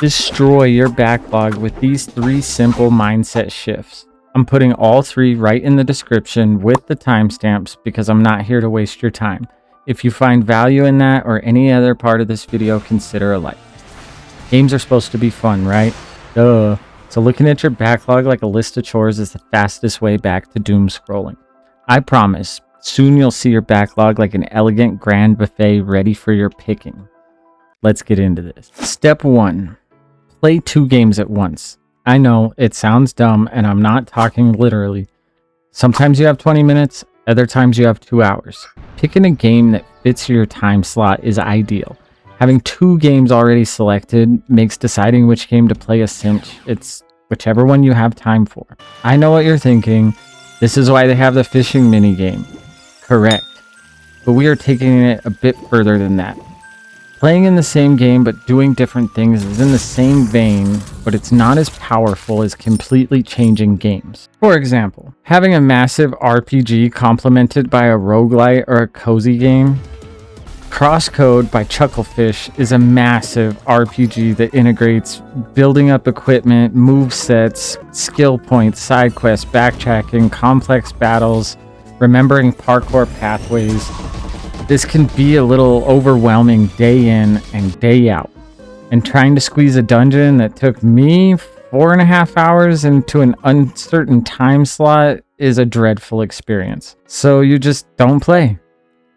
Destroy your backlog with these 3 simple mindset shifts. I'm putting all 3 right in the description with the timestamps because I'm not here to waste your time. If you find value in that or any other part of this video, consider a like. Games are supposed to be fun, right? Duh. So looking at your backlog like a list of chores is the fastest way back to doom scrolling. I promise, soon you'll see your backlog like an elegant grand buffet ready for your picking. Let's get into this. Step 1. Play 2 games at once. I know, it sounds dumb, and I'm not talking literally. Sometimes you have 20 minutes, other times you have 2 hours. Picking a game that fits your time slot is ideal. Having 2 games already selected makes deciding which game to play a cinch. It's whichever one you have time for. I know what you're thinking. This is why they have the fishing minigame. Correct. But we are taking it a bit further than that. Playing in the same game but doing different things is in the same vein, but it's not as powerful as completely changing games. For example, having a massive RPG complemented by a roguelite or a cozy game. CrossCode by Chucklefish is a massive RPG that integrates building up equipment, move sets, skill points, side quests, backtracking, complex battles, remembering parkour pathways. This can be a little overwhelming day in and day out. And trying to squeeze a dungeon that took me 4.5 hours into an uncertain time slot is a dreadful experience. So you just don't play.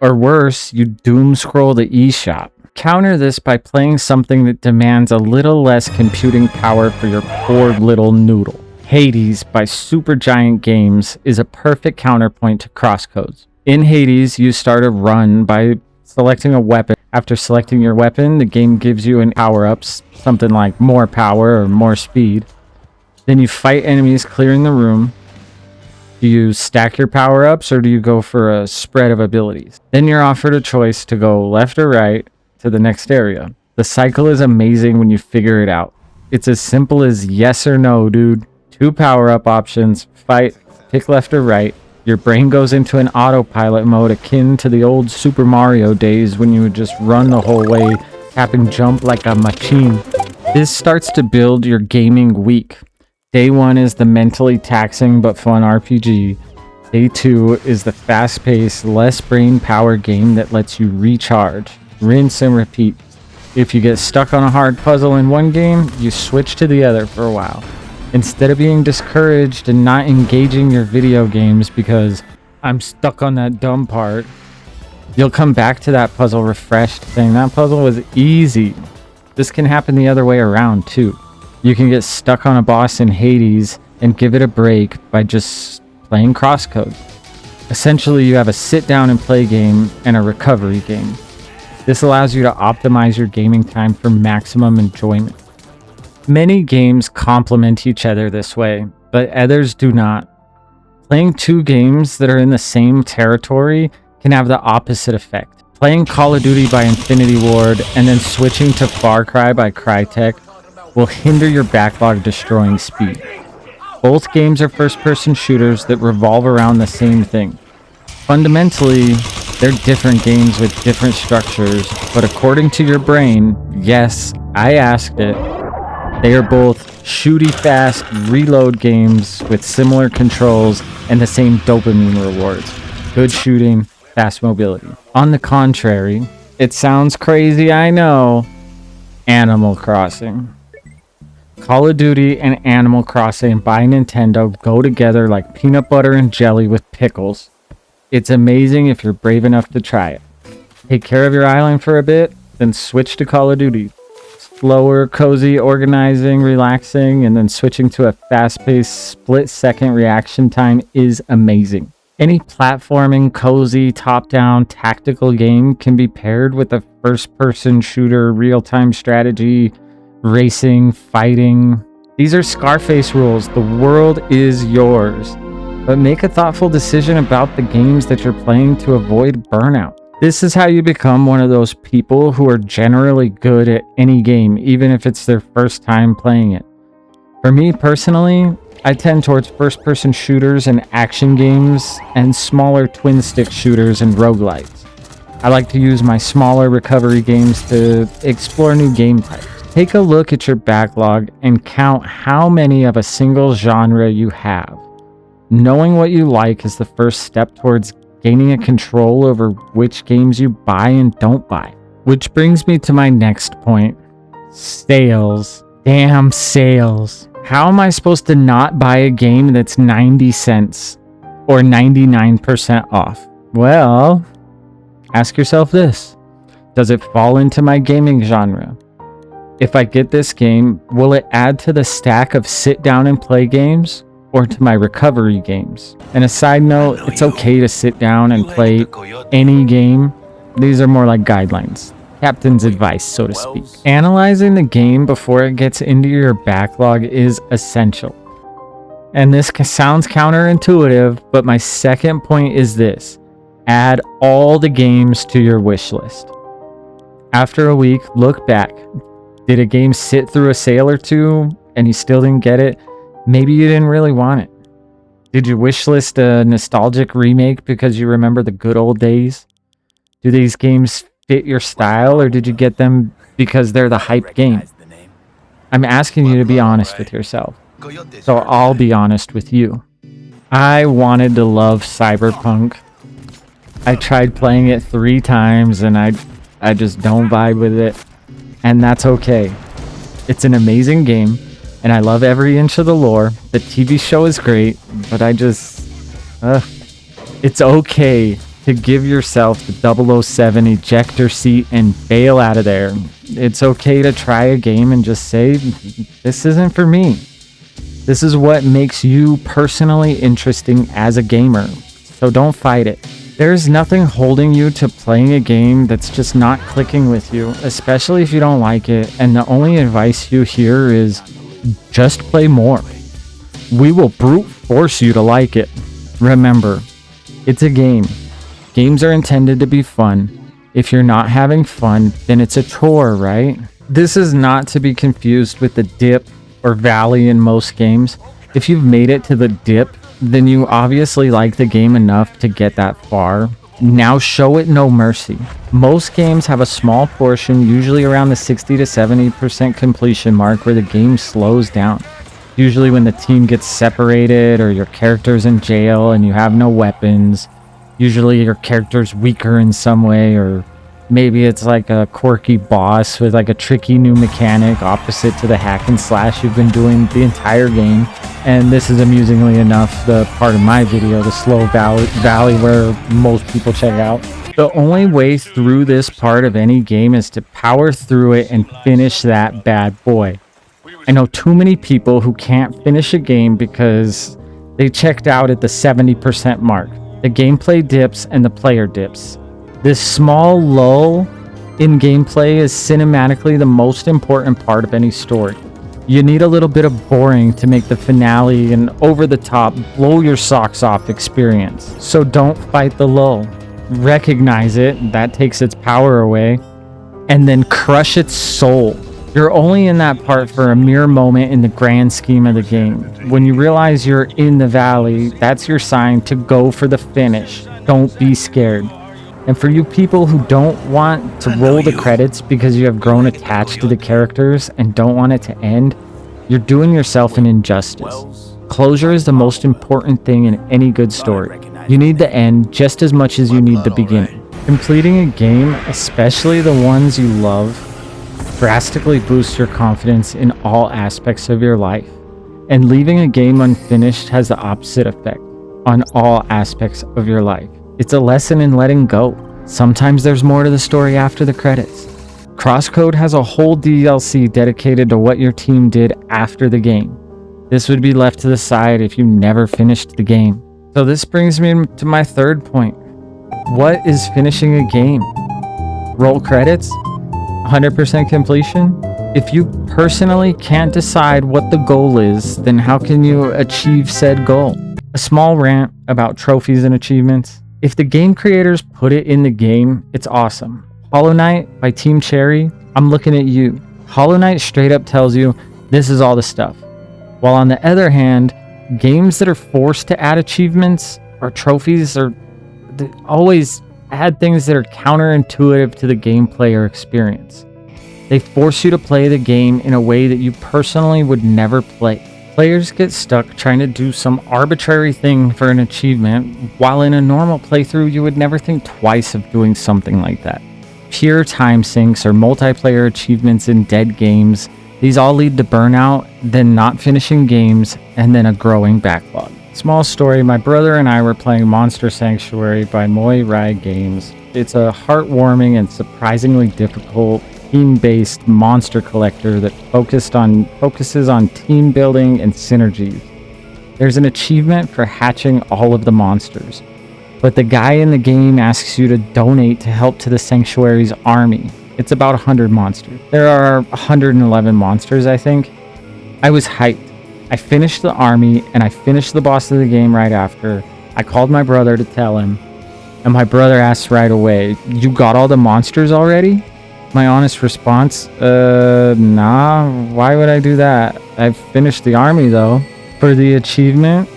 Or worse, you doom scroll the eShop. Counter this by playing something that demands a little less computing power for your poor little noodle. Hades by Supergiant Games is a perfect counterpoint to CrossCodes. In Hades, you start a run by selecting a weapon. After selecting your weapon, the game gives you an power-ups, something like more power or more speed. Then you fight enemies clearing the room. Do you stack your power-ups or do you go for a spread of abilities? Then you're offered a choice to go left or right to the next area. The cycle is amazing when you figure it out. It's as simple as yes or no, dude. 2 power-up options, fight, pick left or right. Your brain goes into an autopilot mode akin to the old Super Mario days when you would just run the whole way, tapping jump like a machine. This starts to build your gaming week. Day 1 is the mentally taxing but fun RPG. Day 2 is the fast-paced, less brain power game that lets you recharge, rinse and repeat. If you get stuck on a hard puzzle in one game, you switch to the other for a while. Instead of being discouraged and not engaging your video games because I'm stuck on that dumb part, you'll come back to that puzzle refreshed, saying that puzzle was easy. This can happen the other way around too. You can get stuck on a boss in Hades and give it a break by just playing CrossCode. Essentially, you have a sit down and play game and a recovery game. This allows you to optimize your gaming time for maximum enjoyment. Many games complement each other this way, but others do not. Playing 2 games that are in the same territory can have the opposite effect. Playing Call of Duty by Infinity Ward and then switching to Far Cry by Crytek will hinder your backlog destroying speed. Both games are first-person shooters that revolve around the same thing. Fundamentally, they're different games with different structures, but according to your brain, yes, I asked it, they are both shooty fast reload games with similar controls and the same dopamine rewards. Good shooting, fast mobility. On the contrary, it sounds crazy, I know, Animal Crossing. Call of Duty and Animal Crossing by Nintendo go together like peanut butter and jelly with pickles. It's amazing if you're brave enough to try it. Take care of your island for a bit, then switch to Call of Duty. Slower, cozy, organizing, relaxing, and then switching to a fast-paced, split-second reaction time is amazing. Any platforming, cozy, top-down, tactical game can be paired with a first-person shooter, real-time strategy, racing, fighting. These are Scarface rules. The world is yours. But make a thoughtful decision about the games that you're playing to avoid burnout. This is how you become one of those people who are generally good at any game, even if it's their first time playing it. For me personally, I tend towards first-person shooters and action games, and smaller twin-stick shooters and roguelites. I like to use my smaller recovery games to explore new game types. Take a look at your backlog and count how many of a single genre you have. Knowing what you like is the first step towards gaining a control over which games you buy and don't buy. Which brings me to my next point. Sales. Damn sales. How am I supposed to not buy a game that's 90 cents or 99% off? Well, ask yourself this. Does it fall into my gaming genre? If I get this game, will it add to the stack of sit down and play games or to my recovery games? And a side note, it's okay to sit down and play any game. These are more like guidelines. Captain's advice, so to speak. Analyzing the game before it gets into your backlog is essential. And this sounds counterintuitive, but my second point is this. Add all the games to your wish list. After a week, look back. Did a game sit through a sale or two and you still didn't get it? Maybe you didn't really want it. Did you wish list a nostalgic remake because you remember the good old days? Do these games fit your style, or did you get them because they're the hype game? I'm asking you to be honest with yourself. So I'll be honest with you. I wanted to love Cyberpunk. I tried playing it 3 times and I just don't vibe with it. And that's okay. It's an amazing game and I love every inch of the lore. The TV show is great, but it's okay to give yourself the 007 ejector seat and bail out of there. It's okay to try a game and just say, this isn't for me. This is what makes you personally interesting as a gamer. So don't fight it. There's nothing holding you to playing a game that's just not clicking with you, especially if you don't like it. And the only advice you hear is just play more. We will brute force you to like it. Remember, it's a game. Games are intended to be fun. If you're not having fun, then it's a chore, right? This is not to be confused with the dip or valley in most games. If you've made it to the dip, then you obviously like the game enough to get that far. Now show it no mercy. Most games have a small portion, usually around the 60 to 70% completion mark, where the game slows down. Usually when the team gets separated or your character's in jail and you have no weapons. Usually your character's weaker in some way, or maybe it's like a quirky boss with like a tricky new mechanic opposite to the hack and slash you've been doing the entire game. And this is amusingly enough the part of my video, the slow valley where most people check out. The only way through this part of any game is to power through it and finish that bad boy. I know too many people who can't finish a game because they checked out at the 70% mark. The gameplay dips and the player dips. This small lull in gameplay is cinematically the most important part of any story. You need a little bit of boring to make the finale an over-the-top, blow your socks off experience. So don't fight the lull. Recognize it, that takes its power away, and then crush its soul. You're only in that part for a mere moment in the grand scheme of the game. When you realize you're in the valley, that's your sign to go for the finish. Don't be scared. And for you people who don't want to roll the credits because you have grown attached to the characters and don't want it to end, you're doing yourself an injustice. Closure is the most important thing in any good story. You need the end just as much as you need the beginning. Completing a game, especially the ones you love, drastically boosts your confidence in all aspects of your life. And leaving a game unfinished has the opposite effect on all aspects of your life. It's a lesson in letting go. Sometimes there's more to the story after the credits. CrossCode has a whole DLC dedicated to what your team did after the game. This would be left to the side if you never finished the game. So this brings me to my third point. What is finishing a game? Roll credits? 100% completion? If you personally can't decide what the goal is, then how can you achieve said goal? A small rant about trophies and achievements. If the game creators put it in the game, it's awesome. Hollow Knight by Team Cherry, I'm looking at you. Hollow Knight straight up tells you, this is all the stuff. While on the other hand, games that are forced to add achievements or trophies always add things that are counterintuitive to the gameplay or experience. They force you to play the game in a way that you personally would never play. Players get stuck trying to do some arbitrary thing for an achievement, while in a normal playthrough you would never think twice of doing something like that. Pure time sinks or multiplayer achievements in dead games, these all lead to burnout, then not finishing games, and then a growing backlog. Small story, my brother and I were playing Monster Sanctuary by Moy Rai Games. It's a heartwarming and surprisingly difficult team-based monster collector that focuses on team building and synergies. There's an achievement for hatching all of the monsters, but the guy in the game asks you to donate to help to the Sanctuary's army. It's about 100 monsters. There are 111 monsters, I think. I was hyped. I finished the army, and I finished the boss of the game right after. I called my brother to tell him, and my brother asked right away, "You got all the monsters already?" My honest response, nah, why would I do that? I've finished the army though. For the achievement?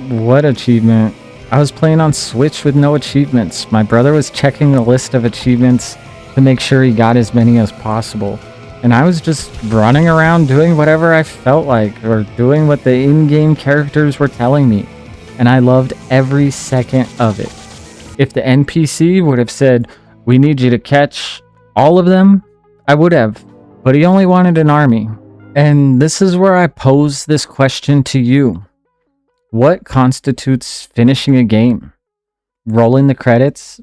What achievement? I was playing on Switch with no achievements. My brother was checking the list of achievements to make sure he got as many as possible. And I was just running around doing whatever I felt like, or doing what the in-game characters were telling me. And I loved every second of it. If the NPC would have said, "We need you to catch all of them," I would have, but he only wanted an army. And this is where I pose this question to you. What constitutes finishing a game? Rolling the credits?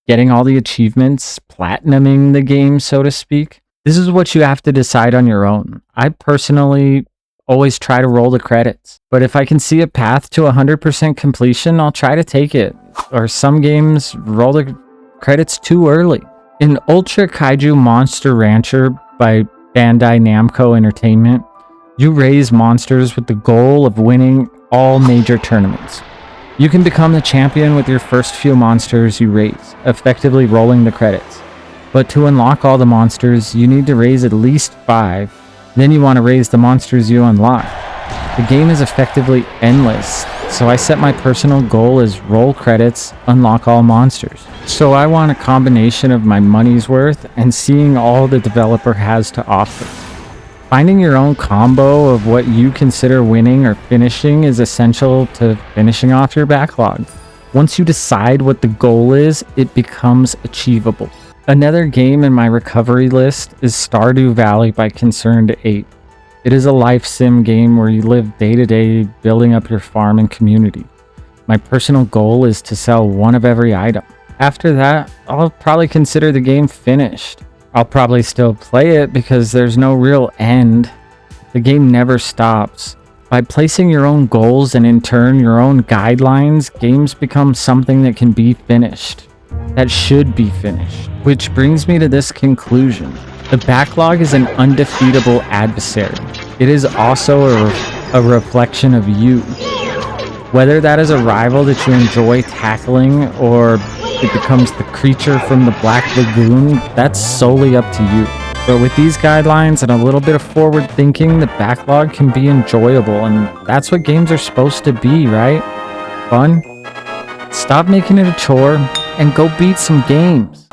Getting all the achievements? Platinuming the game, so to speak? This is what you have to decide on your own. I personally always try to roll the credits, but if I can see a path to 100% completion, I'll try to take it. Or some games roll the credits too early. In Ultra Kaiju Monster Rancher by Bandai Namco Entertainment, you raise monsters with the goal of winning all major tournaments. You can become the champion with your first few monsters you raise, effectively rolling the credits. But to unlock all the monsters, you need to raise at least 5, then you want to raise the monsters you unlock. The game is effectively endless, so I set my personal goal as roll credits, unlock all monsters. So I want a combination of my money's worth and seeing all the developer has to offer. Finding your own combo of what you consider winning or finishing is essential to finishing off your backlog. Once you decide what the goal is, it becomes achievable. Another game in my recovery list is Stardew Valley by Concerned Ape. It is a life sim game where you live day to day building up your farm and community. My personal goal is to sell one of every item. After that, I'll probably consider the game finished. I'll probably still play it because there's no real end. The game never stops. By placing your own goals and in turn your own guidelines, games become something that can be finished. That should be finished. Which brings me to this conclusion. The backlog is an undefeatable adversary. It is also a reflection of you. Whether that is a rival that you enjoy tackling or it becomes the creature from the Black Lagoon, that's solely up to you. But with these guidelines and a little bit of forward thinking, the backlog can be enjoyable, and that's what games are supposed to be, right? Fun? Stop making it a chore and go beat some games.